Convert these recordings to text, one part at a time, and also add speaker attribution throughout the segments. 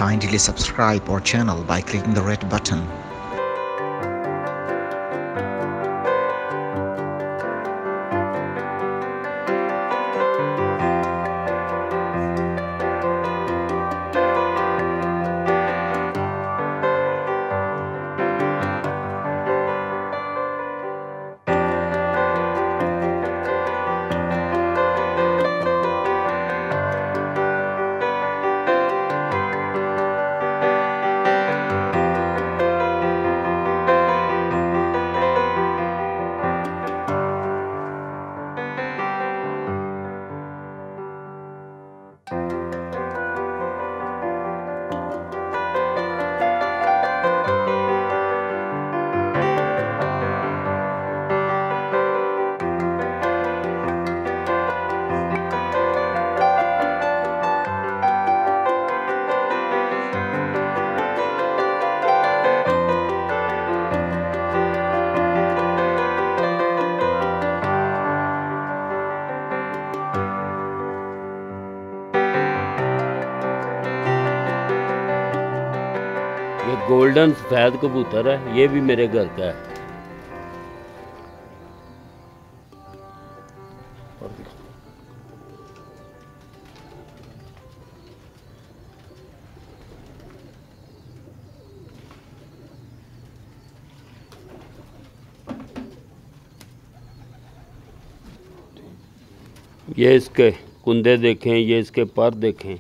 Speaker 1: Kindly subscribe our channel by clicking the red button.
Speaker 2: ये golden सफ़ेद कबूतर है, ये भी मेरे घर का है। ये इसके कुंदे देखें, ये इसके पर देखें।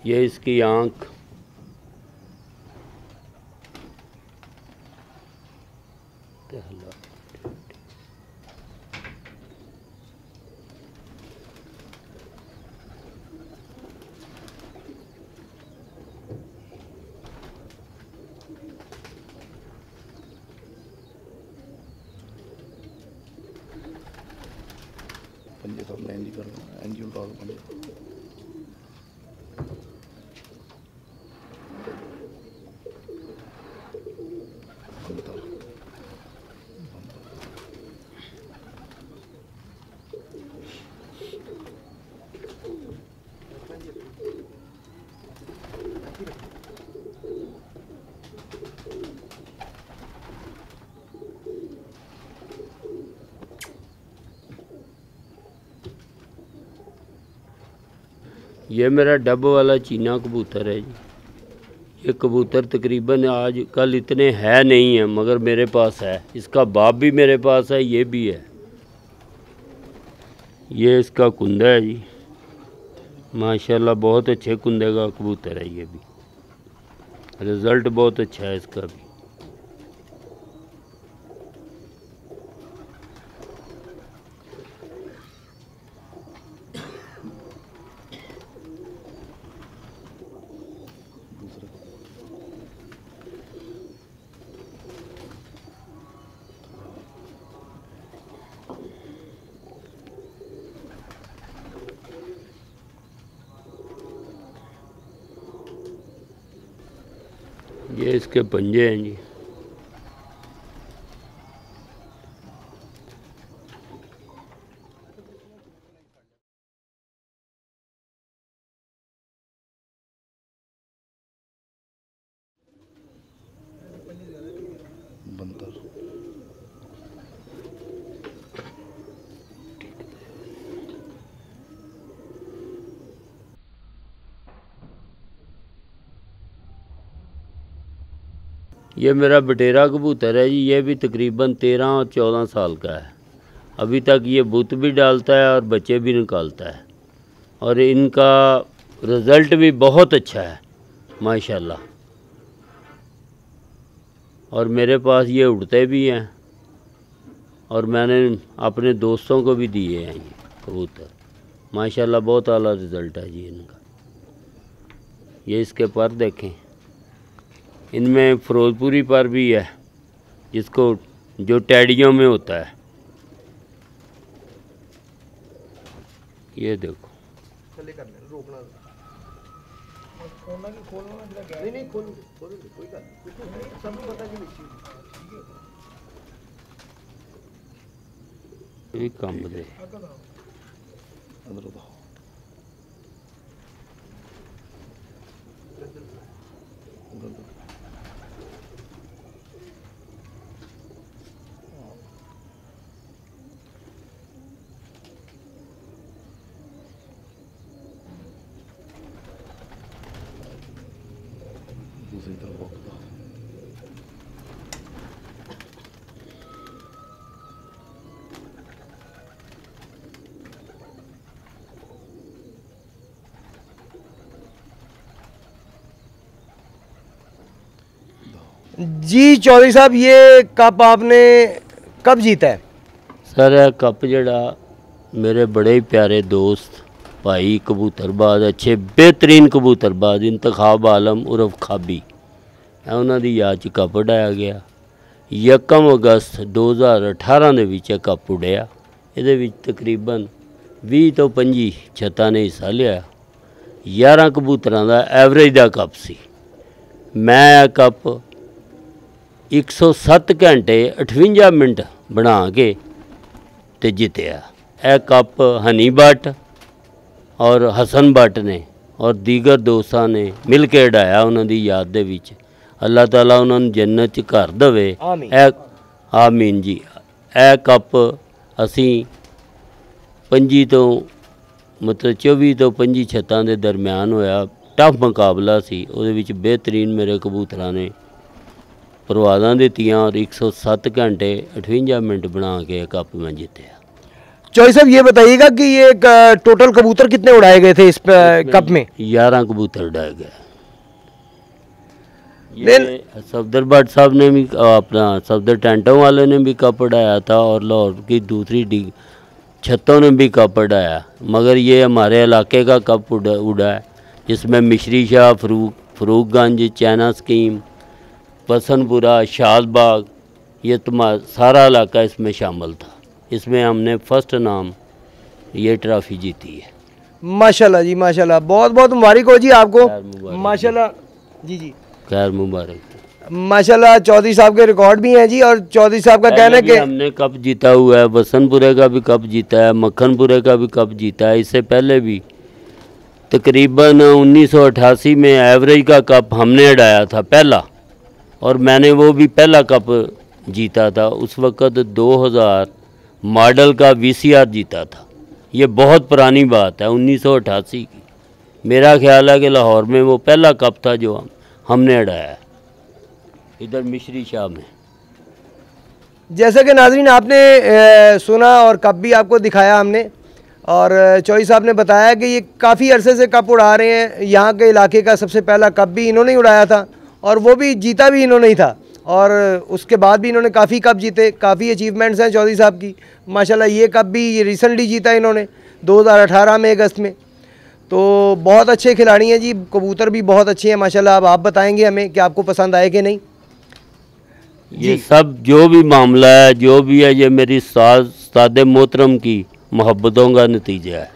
Speaker 2: ये इसकी आँख,
Speaker 3: पंजे सब एंजी करना, एंजी उठा दो पंजे।
Speaker 2: ये मेरा डब वाला चीना कबूतर है जी। ये कबूतर तकरीबन आज कल इतने है नहीं है, मगर मेरे पास है। इसका बाप भी मेरे पास है, ये भी है। ये इसका कुंदा है जी, माशाल्लाह बहुत अच्छे कुंदे का कबूतर है। ये भी रिज़ल्ट बहुत अच्छा है इसका भी। ये इसके पंजे हैं जी।
Speaker 3: बंतर
Speaker 2: ये मेरा बटेरा कबूतर है जी। ये भी तकरीबन 13 और 14 साल का है। अभी तक ये बुत भी डालता है और बच्चे भी निकालता है, और इनका रिज़ल्ट भी बहुत अच्छा है माशाल्लाह। और मेरे पास ये उड़ते भी हैं, और मैंने अपने दोस्तों को भी दिए हैं ये कबूतर। माशाल्लाह बहुत आला रिज़ल्ट है जी इनका। ये इसके पर देखें, इनमें फिरोजपुरी पर भी है, जिसको जो टैडियों में होता है। ये देखो, ये काम दे
Speaker 3: अंदर बताओ दूसरी तरफ वक्त बताओ
Speaker 4: जी चौधरी साहब, ये कप आपने कब जीता है?
Speaker 2: सर यह कप जड़ा मेरे बड़े ही प्यारे दोस्त भाई कबूतरबाज, अच्छे बेहतरीन कबूतरबाज इंतखाब आलम उर्फ खाबी है, उन्हों की याद च कप उड़ाया गया। 1 अगस्त 2018 ਦੇ ਵਿੱਚ कप उड़िया। ये तकरीबन 20 ਤੋਂ 25 ਛੱਤਾਂ ने हिस्सा लिया। 11 कबूतरों का एवरेज का कप सी। मैं कप 107 घंटे 58 मिनट बना के ते जितया। यह कप हनी भट्ट और हसन भट्ट ने और दीगर दोस्तों ने मिल के उड़ाया उन्होंने याद दे विच। अल्लाह ताला उन्होंने जन्नत च घर देवे। आमीन जी। यह कप असी 25 तो मतलब 24 तो 25 छत्तां दे दरम्यान होया। टफ मुकाबला सी। उहदे विच बेहतरीन मेरे कबूतरां ने परवाज़ां दित्तियां और 107 घंटे 58 मिनट बना के कप में जीतया।
Speaker 4: चौधरी साहब ये बताइएगा कि ये टोटल कबूतर कितने उड़ाए गए थे इस कप में?
Speaker 2: 11 कबूतर उड़ाए गए। ये सफदर भट्ट साहब ने भी अपना सफदर टेंटों वाले ने भी कप उड़ाया था और लाहौर की दूसरी छतों ने भी कप उड़ाया। मगर ये हमारे इलाके का कप उड़ा है, जिसमें मिश्री शाह, फरूकगंज, चैना स्कीम, पसनपुरा, शाहबाग, ये सारा इलाका इसमें शामिल था। इसमें हमने फर्स्ट नाम ये ट्रॉफी जीती है।
Speaker 4: माशाल्लाह जी माशाल्लाह, बहुत बहुत मुबारक हो जी आपको। माशाल्लाह जी जी,
Speaker 2: खैर मुबारक।
Speaker 4: माशाल्लाह चौधरी साहब के रिकॉर्ड भी हैं जी। और चौधरी साहब का कहना है कि
Speaker 2: हमने कप जीता हुआ है, बसनपुरे का भी कप जीता है, मक्खनपुरे का भी कप जीता है। इससे पहले भी तकरीबन 1988 में एवरेज का कप हमने उड़ाया था पहला, और मैंने वो भी पहला कप जीता था। उस वक़्त 2000 मॉडल का VCR जीता था। ये बहुत पुरानी बात है, 1988 की। मेरा ख्याल है कि लाहौर में वो पहला कप था जो हमने उड़ाया इधर मिश्री शाह में।
Speaker 4: जैसा कि नाज़रीन आपने सुना और कप भी आपको दिखाया हमने, और चौधरी साहब ने बताया कि ये काफ़ी अरसे से कप उड़ा रहे हैं। यहाँ के इलाके का सबसे पहला कप भी इन्होंने ही उड़ाया था और वो भी जीता भी इन्होंने ही था। और उसके बाद भी इन्होंने काफ़ी कप जीते, काफ़ी अचीवमेंट्स हैं चौधरी साहब की माशाल्लाह। ये कप भी रिसेंटली जीता इन्होंने 2018 में अगस्त में। तो बहुत अच्छे खिलाड़ी हैं जी, कबूतर भी बहुत अच्छे हैं माशाल्लाह। अब आप बताएंगे हमें कि आपको पसंद आए कि नहीं।
Speaker 2: ये सब जो भी मामला है, जो भी है, ये मेरी सादे मोहतरम की मोहब्बतों का नतीजा है।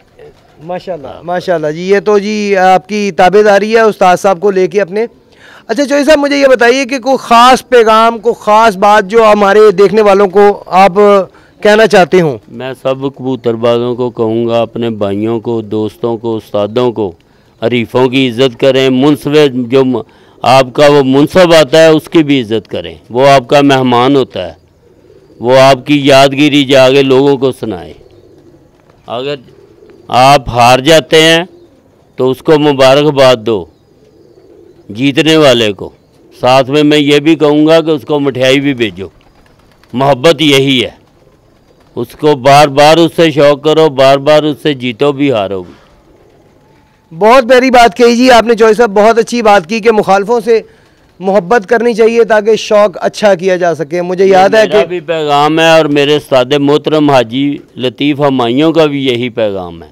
Speaker 4: माशाल्लाह माशाल्लाह जी। ये तो जी आपकी ताबेदारी है उस्ताद साहब को लेके अपने। अच्छा चौधरी साहब, मुझे ये बताइए कि कोई ख़ास पैगाम, कोई ख़ास बात जो हमारे देखने वालों को आप कहना चाहते हो?
Speaker 2: मैं सब कबूतरबाजों को कहूँगा, अपने भाइयों को, दोस्तों को, उस्तादों को, हरीफों की इज़्ज़त करें। मुनसब जो आपका वो मुनसब आता है उसकी भी इज़्ज़त करें। वो आपका मेहमान होता है, वो आपकी यादगिरी जाके लोगों को सुनाए। अगर आप हार जाते हैं तो उसको मुबारकबाद दो जीतने वाले को। साथ में मैं ये भी कहूँगा कि उसको मिठाई भी भेजो। मोहब्बत यही है, उसको बार बार उससे शौक़ करो, बार बार उससे जीतो भी हारो भी।
Speaker 4: बहुत प्यारी बात कही जी आपने चौधरी साहब, बहुत अच्छी बात की कि मुखालफों से मोहब्बत करनी चाहिए ताकि शौक़ अच्छा किया जा सके। मुझे याद है कि
Speaker 2: भी पैगाम है और मेरे उस्ताद मोहतरम हाजी लतीफ़ हमायूं का भी यही पैगाम है।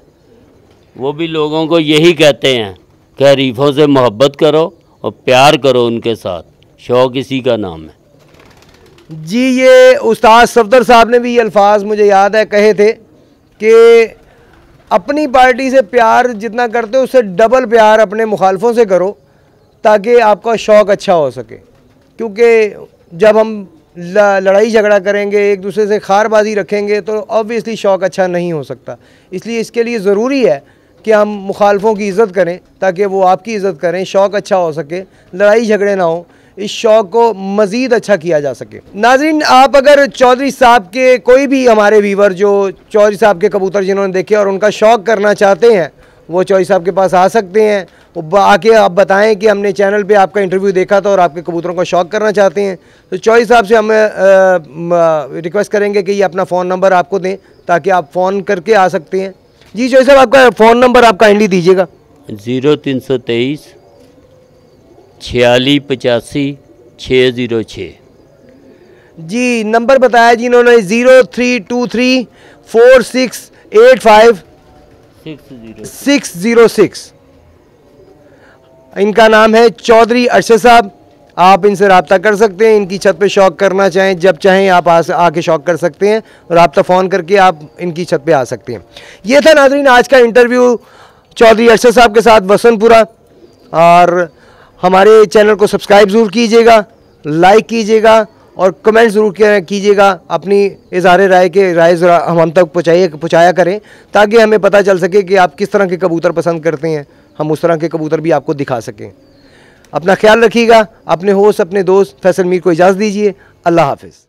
Speaker 2: वो भी लोगों को यही कहते हैं कि हरीफों से मोहब्बत करो और प्यार करो उनके साथ, शौक़ इसी का नाम है
Speaker 4: जी। ये उस्ताद सफदर साहब ने भी ये अल्फाज मुझे याद है कहे थे कि अपनी पार्टी से प्यार जितना करते हो उससे डबल प्यार अपने मुखालफों से करो ताकि आपका शौक़ अच्छा हो सके। क्योंकि जब हम लड़ाई झगड़ा करेंगे, एक दूसरे से खारबाजी रखेंगे, तो ऑब्वियसली शौक़ अच्छा नहीं हो सकता। इसलिए इसके लिए ज़रूरी है कि हम मुखालफों की इज़्ज़त करें ताकि वो आपकी इज़्ज़त करें, शौक़ अच्छा हो सके, लड़ाई झगड़े ना हो, इस शौक़ को मज़ीद अच्छा किया जा सके। नाज़रीन, आप अगर चौधरी साहब के, कोई भी हमारे व्यूवर जो चौधरी साहब के कबूतर जिन्होंने देखे और उनका शौक़ करना चाहते हैं, वो चौधरी साहब के पास आ सकते हैं। वो आके आप बताएं कि हमने चैनल पे आपका इंटरव्यू देखा था और आपके कबूतरों का शौक़ करना चाहते हैं, तो चौधरी साहब से हम रिक्वेस्ट करेंगे कि ये अपना फ़ोन नंबर आपको दें ताकि आप फ़ोन करके आ सकते हैं। जी चौधरी साहब, आपका फ़ोन नंबर आप काइंडली दीजिएगा।
Speaker 2: 0323 46 85 606।
Speaker 4: जी नंबर बताया जी इन्होंने 0323 4685 606। इनका नाम है चौधरी अरशद साहब। आप इनसे रब्ता कर सकते हैं, इनकी छत पे शौक़ करना चाहें, जब चाहें आप आके शौक़ कर सकते हैं और रब्ता फ़ोन करके आप इनकी छत पे आ सकते हैं। ये था नाज़रीन आज का इंटरव्यू चौधरी अरशद साहब के साथ वसनपुरा। और हमारे चैनल को सब्सक्राइब ज़रूर कीजिएगा, लाइक कीजिएगा और कमेंट ज़रूर कीजिएगा। अपनी इज़हार राय के राय हम तक पहुँचाया करें ताकि हमें पता चल सके कि आप किस तरह के कबूतर पसंद करते हैं, हम उस तरह के कबूतर भी आपको दिखा सकें। अपना ख्याल रखिएगा। अपने होस्ट, अपने दोस्त फैसल मीर को इजाज़त दीजिए। अल्लाह हाफ़िज़।